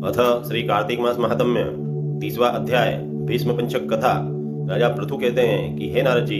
अथ श्री कार्तिक मास महात्म्य 30वां अध्याय भीष्म पंचक कथा। राजा पृथु कहते हैं कि हे नारद जी,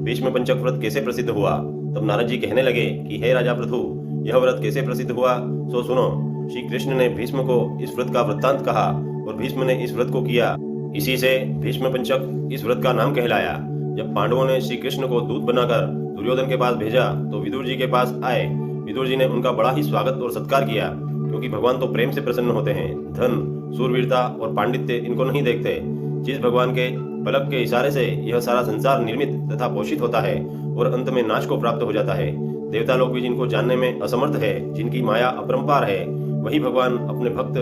भीष्म पंचक व्रत कैसे प्रसिद्ध हुआ। तब नारद जी कहने लगे कि हे राजा पृथु, यह व्रत कैसे प्रसिद्ध हुआ सो सुनो। श्री कृष्ण ने भीष्म को इस व्रत का वृत्तांत कहा और भीष्म ने इस व्रत को किया। इसी से भीष्म पंचक इस व्रत का नाम कहलाया। जब पांडवों ने श्री कृष्ण को दूत बनाकर दुर्योधन के पास भेजा तो विदुर जी के पास आए। विदुर जी ने उनका बड़ा ही स्वागत और सत्कार किया, क्योंकि भगवान तो प्रेम से प्रसन्न होते हैं। धन, शूरवीरता और पांडित्य इनको नहीं देखते। जिस भगवान के पलक के इशारे से यह सारा संसार निर्मित तथा पोषित होता है और अंत में नाश को प्राप्त हो जाता है। देवता लोग भी जिनको जानने में असमर्थ है, जिनकी माया अपरंपार है, वही भगवान अपने भक्त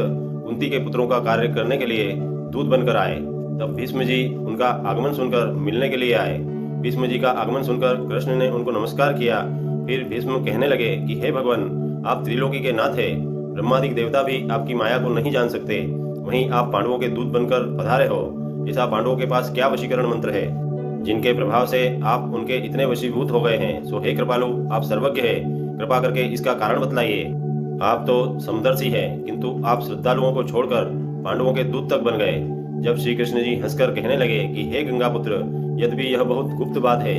कुंती के पुत्रों का कार्य करने के लिए दूत बनकर आए। तब भीष्म जी उनका आगमन सुनकर मिलने के लिए आए। भीष्म जी का आगमन सुनकर कृष्ण ने उनको नमस्कार किया। फिर भीष्म कहने लगे कि हे भगवान, आप त्रिलोकी के नाथ है। ब्रह्मादिक देवता भी आपकी माया को नहीं जान सकते, वहीं आप पांडवों के दूत बनकर पधारे हो। ऐसा पांडवों के पास क्या वशीकरण मंत्र है जिनके प्रभाव से आप उनके इतने वशीभूत हो गए हैं। सो हे कृपालु, आप सर्वज्ञ है, कृपा करके इसका कारण बतलाइए। आप तो समदर्शी है, किंतु आप श्रद्धालुओं को छोड़कर पांडवों के दूत तक बन गए। जब श्री कृष्ण जी हंसकर कहने लगे कि हे गंगा पुत्र, यद्यपि यह बहुत गुप्त बात है,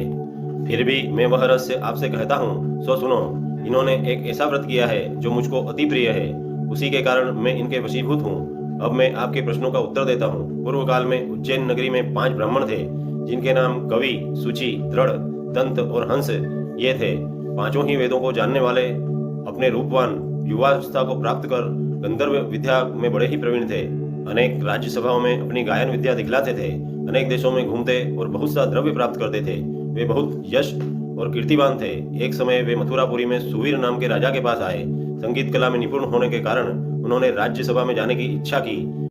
फिर भी मैं वह रहस्य आपसे कहता हूँ, सो सुनो। इन्होंने एक ऐसा व्रत किया है जो मुझको अति प्रिय है, उसी के कारण मैं इनके वशीभूत हूँ। अब मैं आपके प्रश्नों का उत्तर देता हूँ। पूर्व काल में उज्जैन नगरी में 5 ब्राह्मण थे, जिनके नाम कवि, सूचि, दृढ़, दंत और हंस ये थे। पांचों ही वेदों को जानने वाले, अपने रूपवान, युवावस्था को प्राप्त कर गंधर्व विद्या में बड़े ही प्रवीण थे। अनेक राज्य सभाओं में अपनी गायन विद्या दिखलाते थे। अनेक देशों में घूमते और बहुत सा द्रव्य प्राप्त करते थे। वे बहुत यश और कीर्तिवान थे। एक समय वे मथुरापुरी में सुवीर नाम के राजा के पास आए। संगीत कला में निपुण होने के कारण उन्होंने राज्य सभा में जाने की इच्छा की।